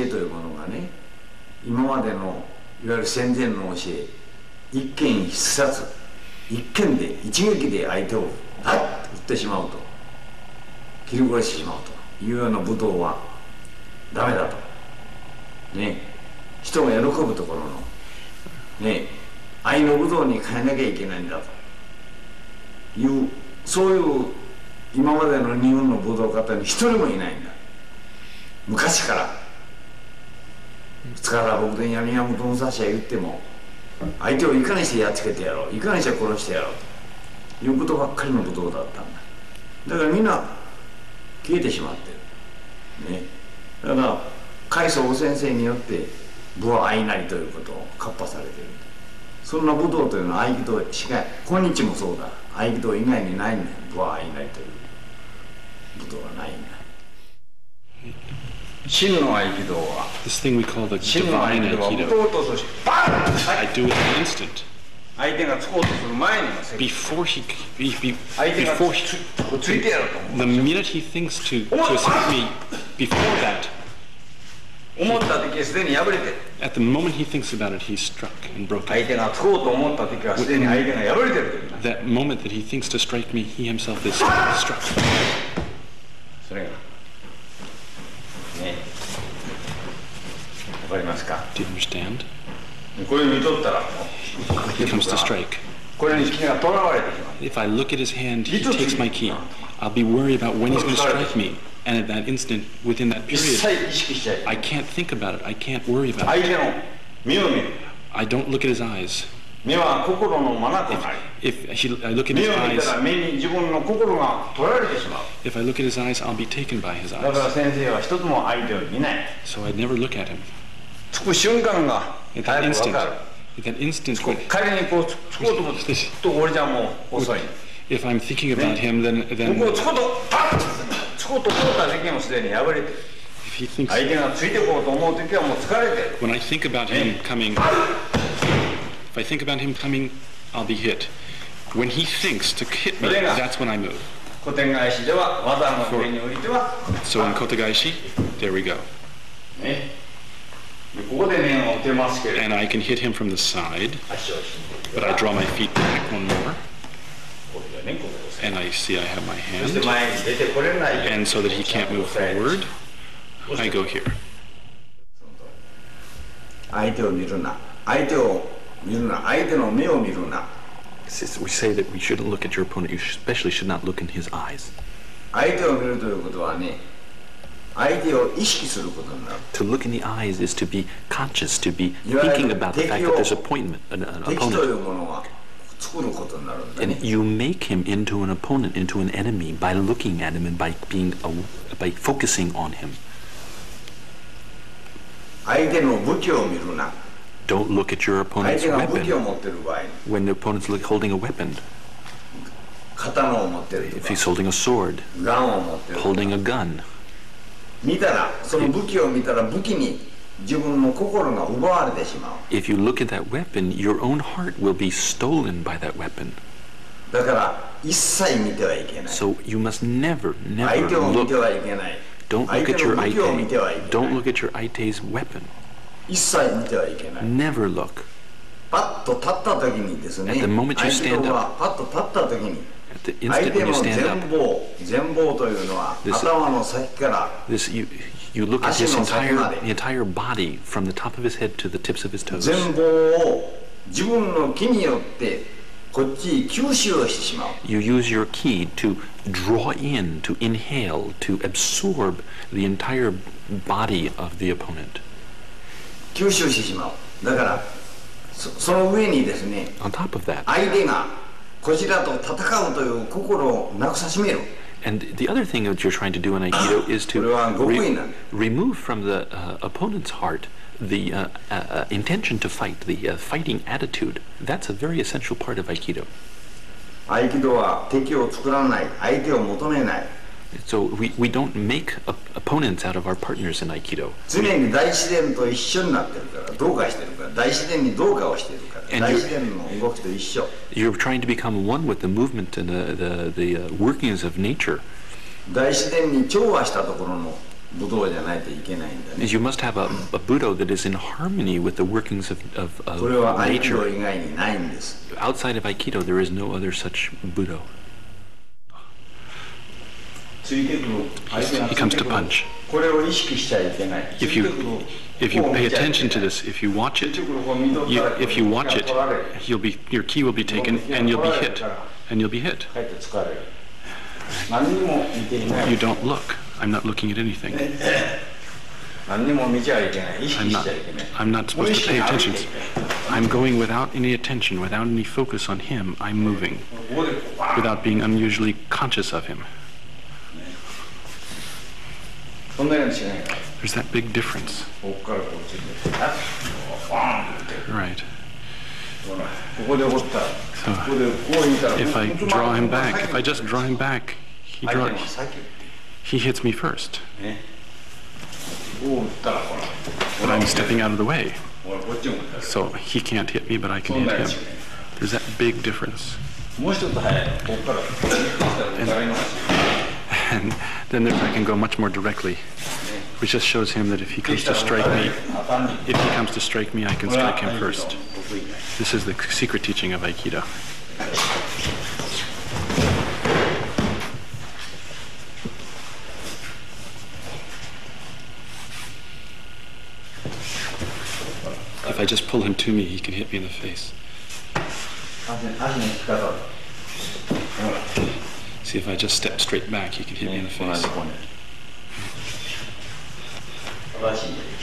えというものがね、今までのいわゆる戦前の教え、一剣必殺、一剣で一撃で相手をパッと撃ってしまうと、切り殺してしまうというような武道はダメだとね、人が喜ぶところのね、愛の武道に変えなきゃいけないんだという、そういう今までの日本の武道家に一人もいないんだ。昔から塚原北伝や宮本武蔵は言っても、相手をいかにしてやっつけてやろう、いかにして殺してやろうということばっかりの武道だったんだ。だからみんな消えてしまってるね。だから海藻先生によって武は愛なりということを活破されている。そんな武道というのは合気道しか、今日もそうだ、合気道以外にないんだよ。武は愛なりという武道はないんだ。真の合気道は、真の合気道は打とうとするし、バン！ I do it in an instant. 相手がつこうとする前にも相手がついてやろうと思う。 The minute he thinks to attack me before that, 思った時はすでに破れてる。 at the moment he thinks about it, he's struck and broken. 相手がつこうと思った時はすでに相手が破れてる。 That moment that he thinks to strike me, he himself is struck. それがね、わかりますか？ Do you understand? これ見とったら He comes to strike. これに気がとらわれてしまう。 If I look at his hand, he takes my key. I'll be worried about when he's going to strike me. And at that instant, within that period, I can't think about it. I can't worry about it. I don't look at his eyes. If I look at his eyes, if I look at his eyes, I'll be taken by his eyes. So I'd never look at him. At that instant, if I'm thinking about him, then if he thinks, when I think about him coming, if I think about him coming, I'll be hit. When he thinks to hit me, that's when I move. So in Kotegaishi, there we go. And I can hit him from the side, but I draw my feet back one more. And I see I have my hand. And so that he can't move forward, I go here. We say that we shouldn't look at your opponent. You especially should not look in his eyes. To look in the eyes is to be conscious, to be thinking about the fact that there's an opponent. And you make him into an opponent, into an enemy, by looking at him and by focusing on him. Don't look at your opponent's weapon when the opponent's holding a weapon. If he's holding a sword, holding a gun. If you look at that weapon, your own heart will be stolen by that weapon. So you must never look. Don't look at your aite. Don't look at your aite's weapon. Never look. At the moment you stand up, at the instant when you stand up, you look at his entire body from the top of his head to the tips of his toes. You use your ki to draw in, to inhale, to absorb the entire body of the opponent. On top of that, and the other thing that you're trying to do in Aikido is to remove from the opponent's heart the intention to fight, the fighting attitude. That's a very essential part of Aikido. So we don't make opponents out of our partners in Aikido. And you're trying to become one with the movement and the workings of nature. 武道じゃないといけないんだね。You must have a Budo that is in harmony with the workings of これは合気道 nature. 以外にないんです。 Outside of Aikido, there is no other such Budo. ついてくる相手が He comes to punch. これを意識しちゃいけない。 If you pay attention to this, if you watch it, if you watch it, your ki will be taken and you'll be hit. And you'll be hit. かえって疲れる。何にも見ていない。 You don't look. I'm not looking at anything. 何にも見ちゃいけない。意識しちゃいけない。 I'm not supposed to pay attention. I'm going without any attention, without any focus on him. I'm moving without being unusually conscious of him. そんなように違いない。 There's that big difference. ここからこっちにバーンって。 Right. ここで折ったら。 So if I draw him back, if I just draw him back, he hits me first. But I'm stepping out of the way. So he can't hit me, but I can hit him. There's that big difference. And then I can go much more directly, which just shows him that if he comes to strike me, I can strike him first. This is the secret teaching of Aikido. If I just pull him to me, he can hit me in the face. See, if I just step straight back, he can hit me in the face.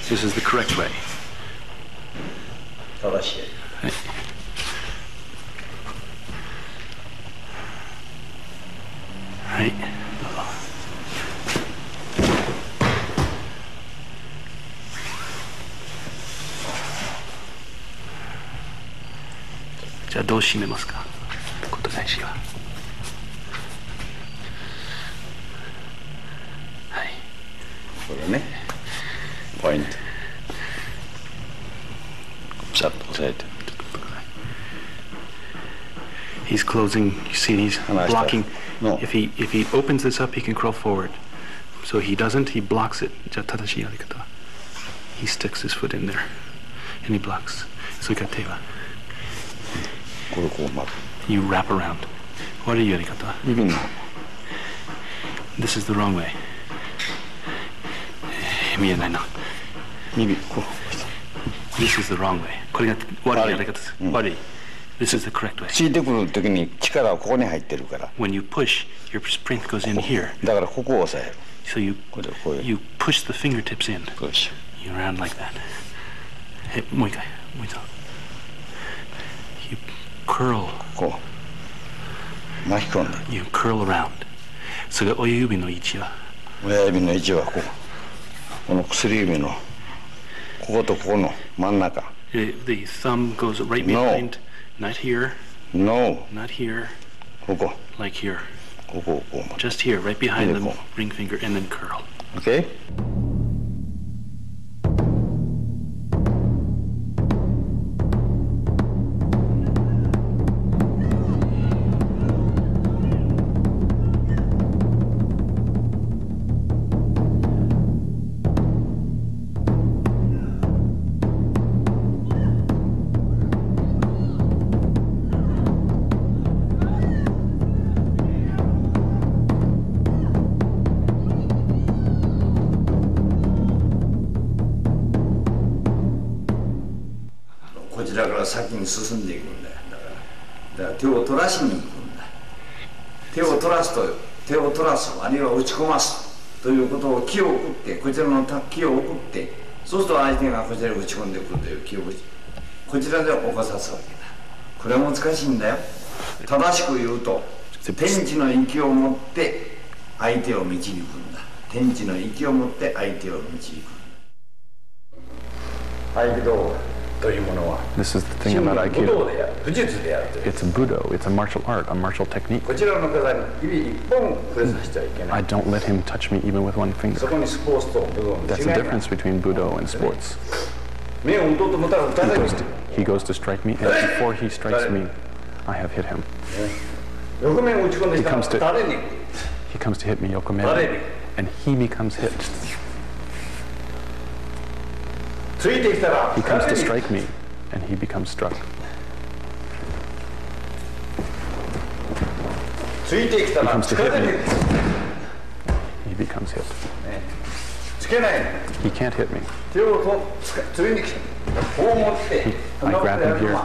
This is the correct way. Right. Right. Just どう締めますか？こと大事は。はい。これね。ポイント。ピシャッと押さえて。 He's closing. You see, he's blocking. No. If he opens this up, he can crawl forward. So he doesn't. He blocks it. He sticks his foot in there, and he blocks. So you wrap around. What are you yarikata? This is the wrong way. This is the wrong way. This is the correct way. ついてくるときに力はここに入ってるから。 When you push, your strength goes in here. だからここを押さえる。 So you push the fingertips in. よし。 You round like that. Hey, もう一回。You curl. こう巻き込んで。 You curl around. それが親指の位置は。親指の位置はここの薬指のこことここの真ん中。 The thumb goes right behind. Not here. No. Not here. ここ。 Like here. ここ。 Just here, right behind the ring finger, and then curl. Okay?こちらから先に進んでいくんだよ。だから手を取らしに行くんだ。手を取らす、あるいは打ち込ますということを気を送って、こちらの気を送って、そうすると相手がこちらに打ち込んでくるという気をこちらで起こさすわけだ。これは難しいんだよ。正しく言うと、天地の息を持って相手を導くんだ。天地の息を持って相手を導く。合気道というものは、 This is the thing about 武道 Aikido. でやる、武術でやるという。 It's a Budo. It's a martial art, a martial technique. こちらの方に指一本触れさせちゃいけない。 I don't let him touch me even with one そ finger. こにスポーツと武道の That's 違い the がある。 difference between Budo and sports. 目を打とうと思ったら打たないんですよ。 He goes to strike me, and before he strikes me, I have hit him. 横面を打ち込んできたら He comes to- 誰に He comes to hit me yokomen, and he becomes hit. He comes to strike me, and he becomes struck. He comes to hit me. He becomes hit. He can't hit me. I grab him here.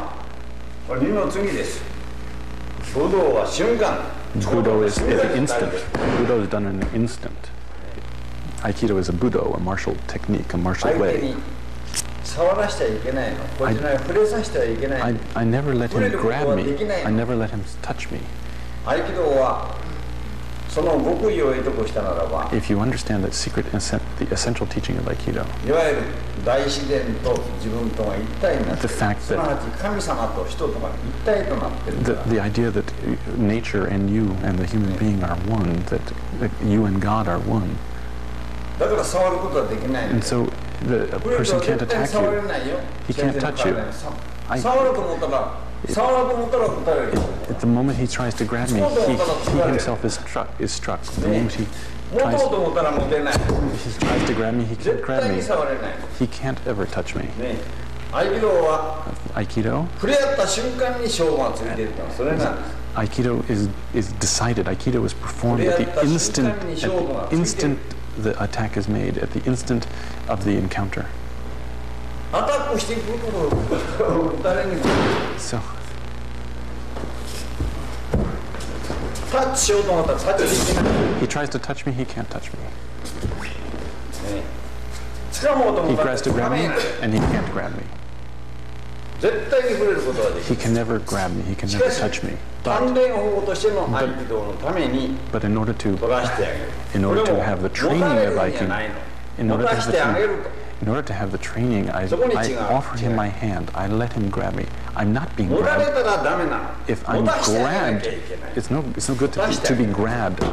Budo is the instant. Budo is done in an instant. Aikido is a Budo, a martial technique, a martial way. I never let him grab me. I never let him touch me. If you understand that secret, the essential teaching of Aikido, the fact that the idea that nature and you and the human being are one, that you and God are one. And so the person can't attack you. He can't touch you. At the moment he tries to grab me, he himself is struck. The moment he tries to grab me, he can't grab me. He can't ever touch me. Aikido is decided. Aikido is performed at the instant the attack is made, at the instant of the encounter. So he tries to touch me, he can't touch me. He tries to grab me, and he can't grab me. He can never grab me, he can never touch me. But in order to have the training of Aikido, in order to have the training, I offer him my hand. I let him grab me. I'm not being grabbed. If I'm grabbed, it's no good to be grabbed.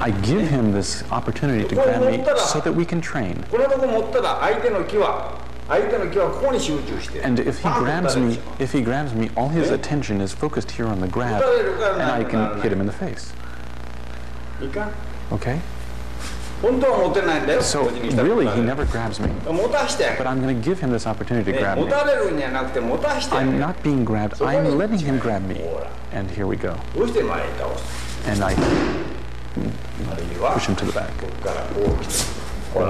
I give him this opportunity to grab me so that we can train. And if he grabs me, all his attention is focused here on the grab, and I can hit him in the face. Okay? So really, he never grabs me. But I'm going to give him this opportunity to grab me. I'm not being grabbed. I'm letting him grab me. And here we go. And I push him to the back. Or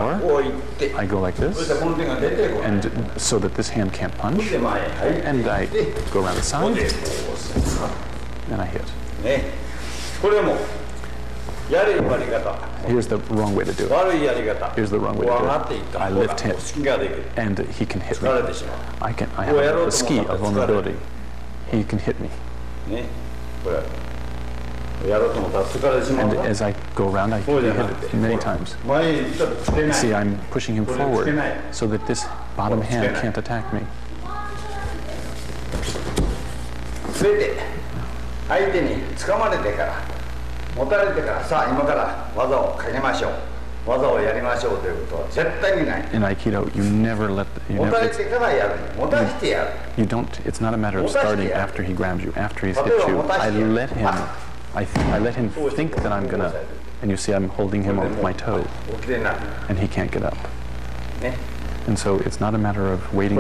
I go like this, and so that this hand can't punch, and I go around the side, and I hit. Here's the wrong way to do it. Here's the wrong way to do it. I lift him, and he can hit me. I have a ski of vulnerability. He can hit me. And as I go around, I hit it many times. See, I'm pushing him forward so that this bottom hand can't attack me. In Aikido, you never let you don't. It's not a matter of starting after he grabs you, after he's hit you. I let him think that I'm gonna, and you see I'm holding him with my toe, and he can't get up. And so it's not a matter of waiting,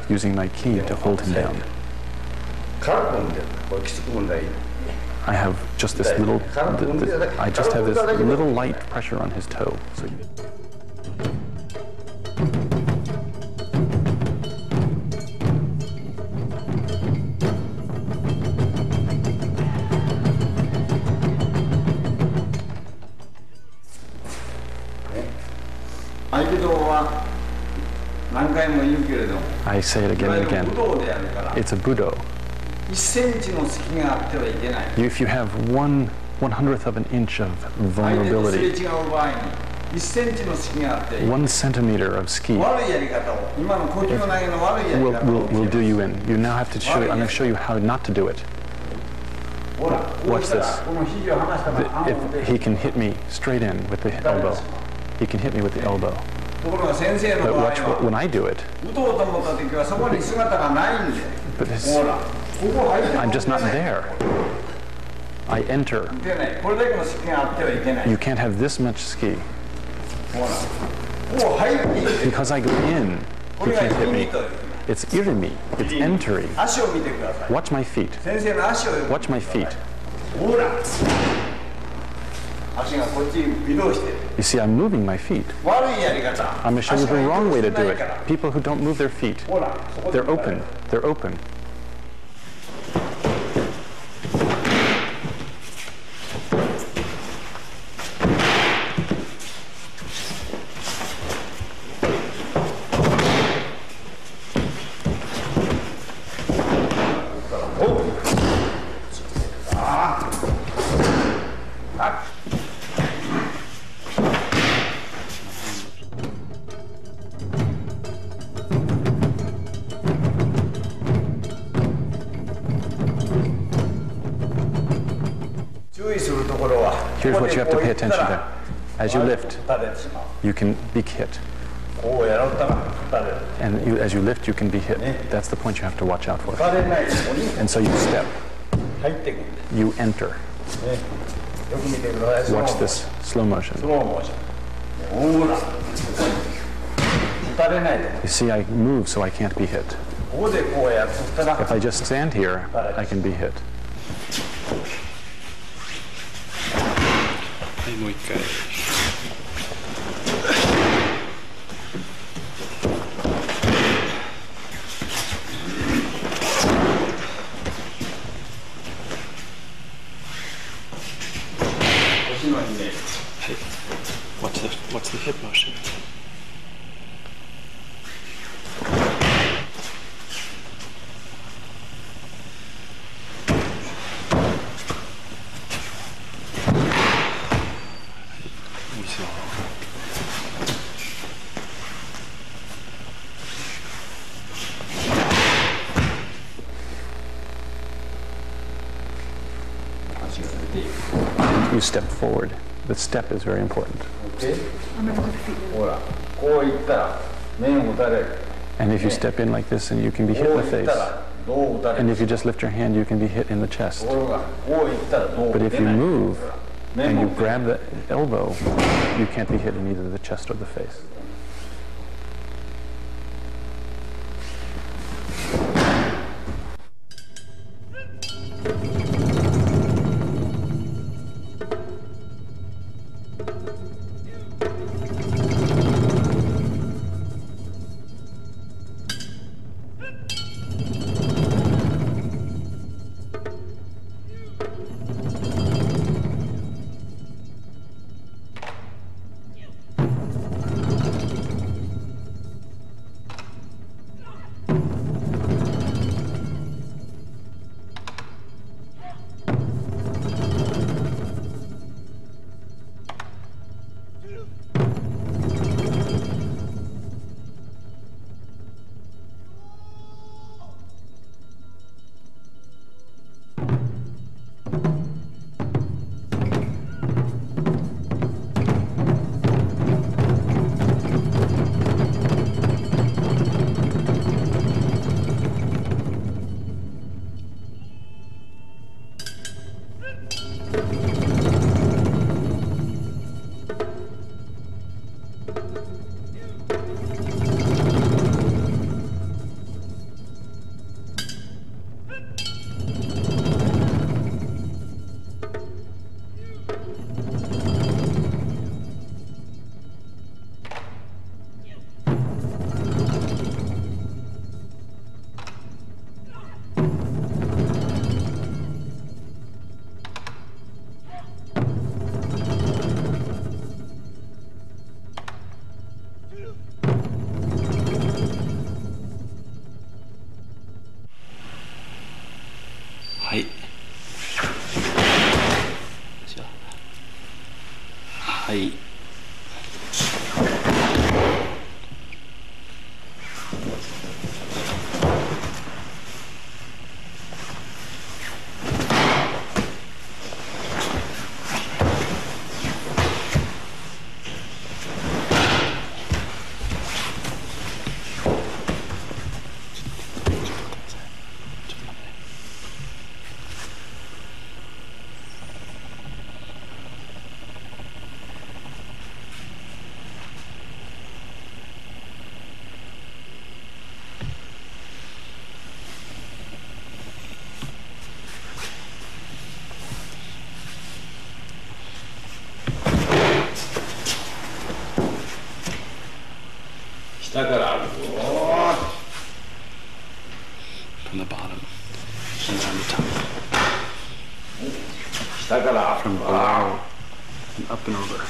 using my ki to hold him down. I have just this little, I just have this little light pressure on his toe. So I say it again and again. It's a Budo. If you have 1/100th of an inch of vulnerability, 1 centimeter of ski will do you in. You now have to show. I'm going to show you how not to do it. Watch this. If he can hit me straight in with the elbow. He can hit me with the elbow. But watch when I do it. But I'm just not there. I enter. You can't have this much ski. Because I go in, he can't hit me. It's irimi. It's entering. Watch my feet. Watch my feet. You see, I'm moving my feet. I'm going to show you the wrong way to do it. People who don't move their feet, they're open. They're open. Here's what you have to pay attention to. As you lift, you can be hit. And as you lift, you can be hit. That's the point you have to watch out for. And so you step. You enter. Watch this slow motion. You see, I move so I can't be hit. If I just stand here, I can be hit. もう一回。What's the hip motion? You step forward. The step is very important. And if you step in like this, and you can be hit in the face. And if you just lift your hand, you can be hit in the chest. But if you move and you grab the elbow, you can't be hit in either the chest or the face. はい。下からあるぞ。 From the bottom and on the top. 下から From below and up and over.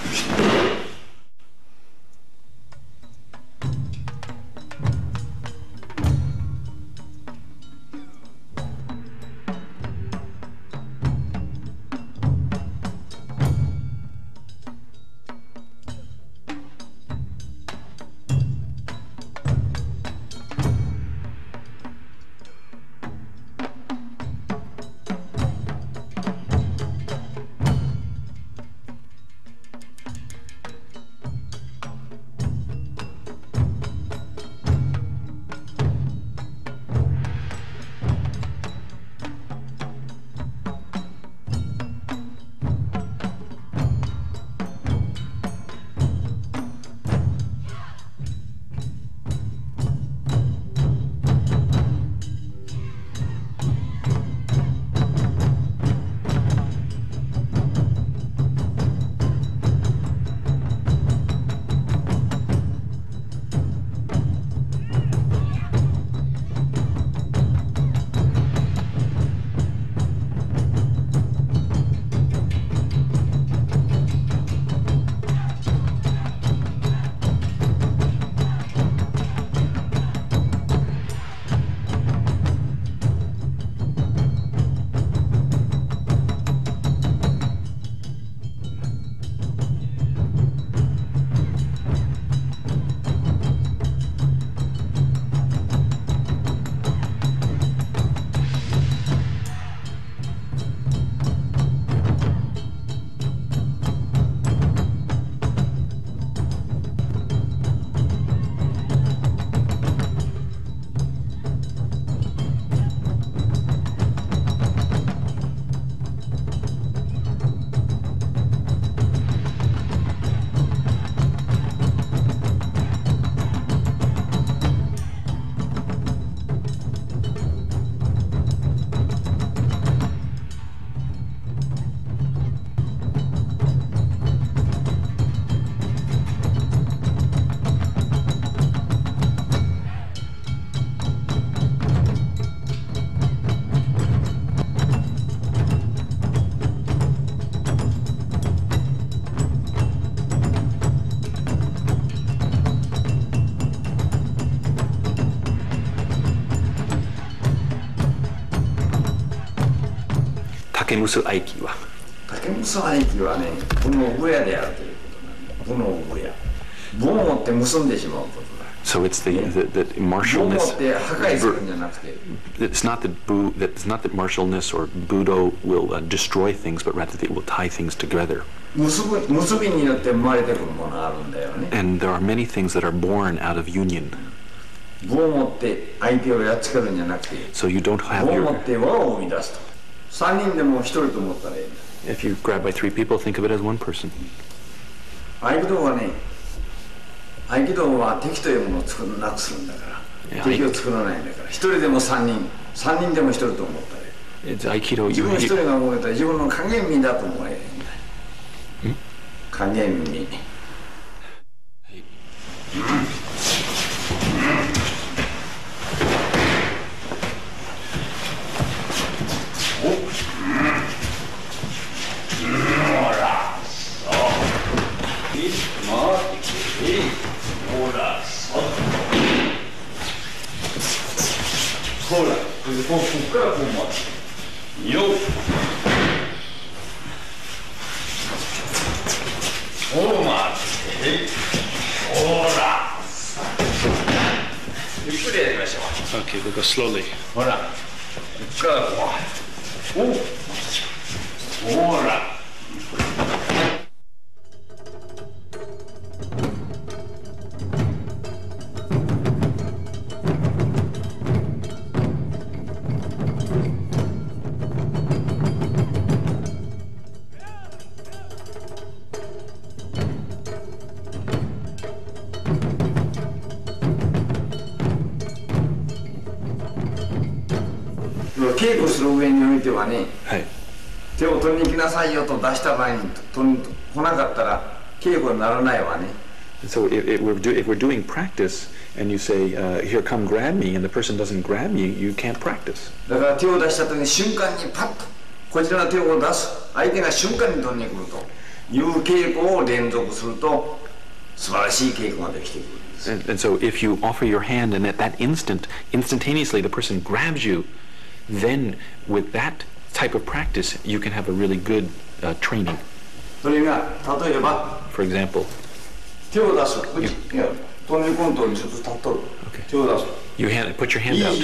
竹むす合気は竹むす合気はね、武の具屋であるということなんだ。武の具屋。武を持って結んでしまうことだ。So it's the martialness. It's not that martialness or Budo will destroy things, but rather that it will tie things together. And there are many things that are born out of union. So you don't have your... If you grab by 3 people, think of it as 1 person. Aikido は敵というものをなくすんだから、敵を作らないんだから、一人でも3人、3人でも1人と思ったら、自分一人が思えたら自分の影身だと思えるんだ。影身。ほら、ここからこう回る。よっ。おお。Okay, we'll go slowly. ほら、こっからこう。おほら。稽古する上においてはね、はい。手を取りに来なさいよと出した場合に取りに来なかったら稽古にならないわね。So if we're doing practice and you say, here, come grab me, and the person doesn't grab you, you can't practice. だから手を出した時に瞬間にパッとこちらの手を出す、相手が瞬間に取りに来るという稽古を連続すると素晴らしい稽古ができてくるんです。And so if you offer your hand and at that instant, instantaneously the person grabs you, then with that type of practice, you can have a really good training. それが例えば For example, 手を出す、いや取りに来んとにちょっと立っとる、手を出す。you put your hand out.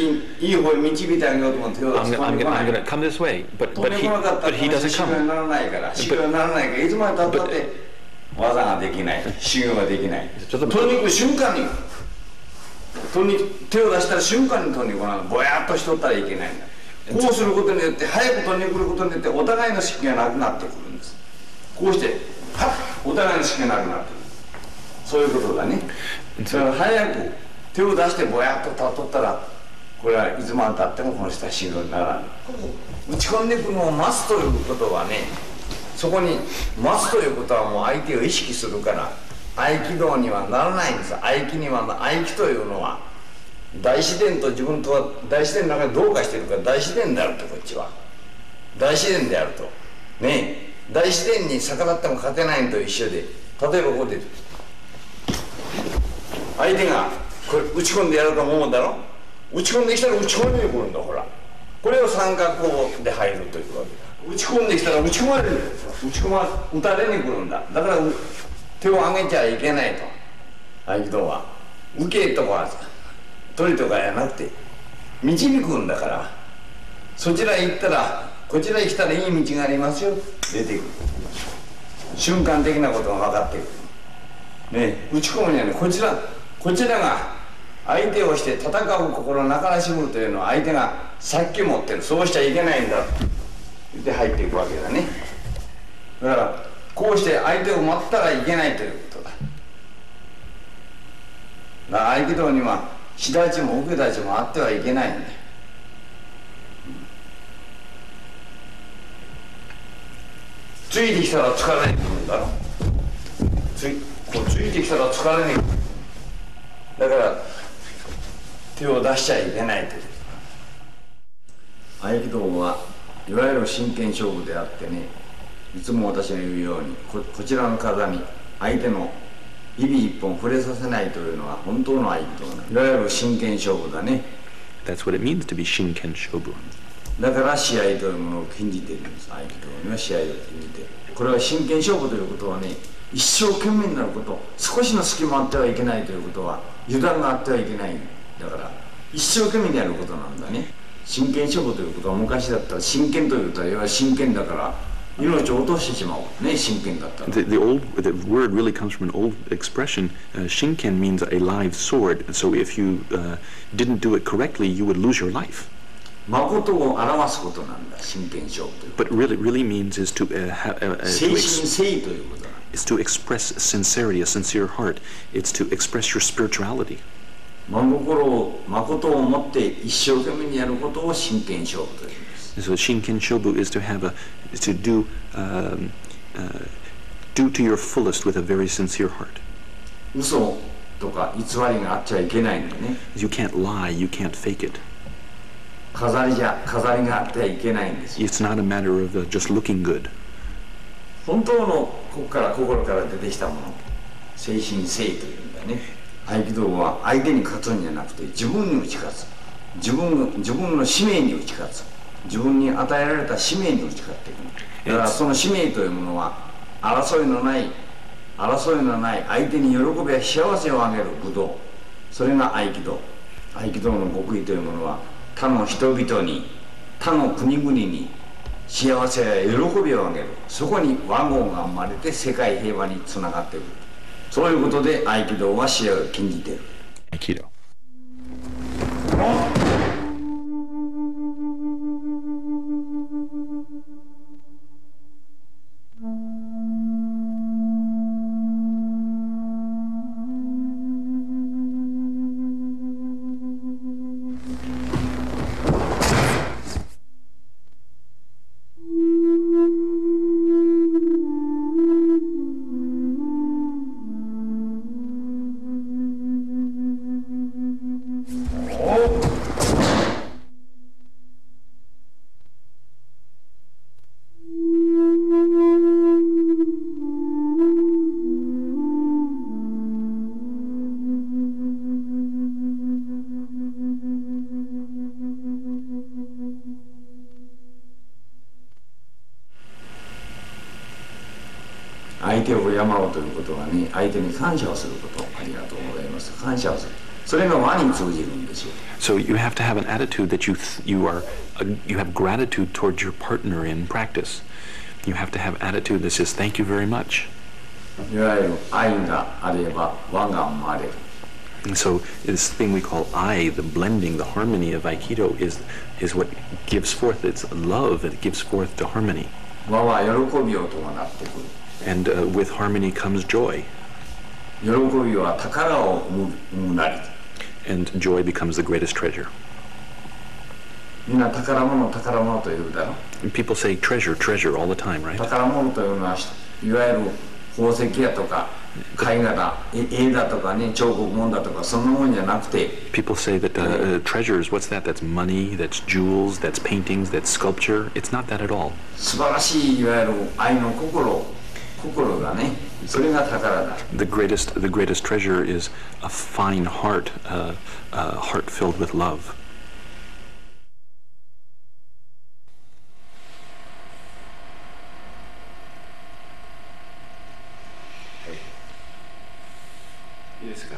いい方に導いてあげようと思って手を出す。I'm gonna come this way, but he doesn't 修行に come. ならないから、修行にならないからいつまでたったって技ができない、修行ができない。取りに来る瞬間に手を出したら瞬間に取りに来ない。ぼやっとしとったらいけないんだ。こうすることによって早く取りに来ることによってお互いの識がなくなってくるんです。こうしてパッお互いの識がなくなってくる。そういうことだね。だから早く手を出してぼやっと立っとったらこれはいつまでたってもこの人は修行にならない。打ち込んでいくのを待つということはね、そこに待つということはもう相手を意識するから合気道にはならないんです。合気というのは大自然と自分とは大自然の中でどうかしているから大自然であると、こっちは大自然であるとね。大自然に逆らっても勝てないのと一緒で、例えばこうで相手がこれ打ち込んでやると思うだろ。打ち込んできたら打ち込んでくるんだ。ほらこれを三角法で入るというわけだ。打ち込んできたら打ち込まれるんですよ。打たれに来るんだ。だから手を上げちゃいけないと。合気道は受けとか取りとかやなくて導くんだから、そちらへ行ったらこちらへ来たらいい道がありますよ、出てくる。瞬間的なことが分かってくるね。打ち込むにはね、こちらが相手をして戦う心をなからしむというのは相手がさっき持ってる、そうしちゃいけないんだと言って入っていくわけだね。だからこうして相手を待ったらいけないということだ。だから合気道には仕立ちも受け立ちもあってはいけないんだよ。ついてきたら疲れにくるんだろ。こうついてきたら疲れにくる。だから手を出しちゃいけないという。合気道はいわゆる真剣勝負であってね、いつも私が言うようにこちらの体に相手の指一本触れさせないというのは本当の合気道だ。いわゆる真剣勝負だね。 that's what it means to be Shinken Shobu. だから試合というものを禁じているんです。合気道には試合を禁じている。これは真剣勝負ということはね、一生懸命になること、少しの隙もあってはいけないということは油断があってはいけない。だから一生懸命にやることなんだね。真剣勝負ということは昔だったら真剣ということは要は真剣だから命を落としてしまうね、真剣だったら。The word really comes from an old expression. Shinken means a live sword. So if you didn't do it correctly, you would lose your life. 誠を表すことなんだ、真剣勝負ということ。But really means is to 誠心誠意ということだ。It's to express sincerity, a sincere heart. It's to express your spirituality. 誠を持って一生懸命にやることを真剣勝負というんです。So Shinken Shobu is to do to your fullest with a very sincere heart. 嘘とか偽りがあっちゃいけないんだね。You can't lie, you can't fake it. 飾りがあってはいけないんです。It's not a matter of just looking good. 本当の心から出てきたもの、誠心誠意というんだね。合気道は相手に勝つんじゃなくて自分に打ち勝つ。自分の使命に打ち勝つ。自分に与えられた使命に打ち勝っていく。だからその使命というものは争いのない相手に喜びや幸せをあげる武道、それが合気道。合気道の極意というものは他の人々に他の国々に幸せや喜びをあげる、そこに和合が生まれて世界平和につながっていく、そういうことで合気道は試合を禁じている。Aikido.相手を敬うということはね、相手に感謝をすること、ありがとうございます、感謝をする、それが和に通じるんですよ。So you have to have an attitude that you have gratitude towards your partner in practice. You have to have attitude that says thank you very much. いわゆる愛があれば和が生まれる。And so this thing we call I, the blending, the harmony of Aikido is what gives forth its love, it gives forth the harmony. 和は喜びを伴ってくる。And with harmony comes joy. 喜びは宝を生むなり。And joy becomes the greatest treasure. みんな宝物宝物と言うだろ。And people say treasure, treasure all the time, right? 宝物というのはいわゆる宝石やとか絵画だ、絵だとかね、彫刻物だとかそんなもんじゃなくて。People say that treasures, what's that? That's money, that's jewels, that's paintings, that's sculpture. It's not that at all. 素晴らしいいわゆる愛の心がね、それが宝だ。The greatest treasure is a fine heart, a heart filled with love. いいですか。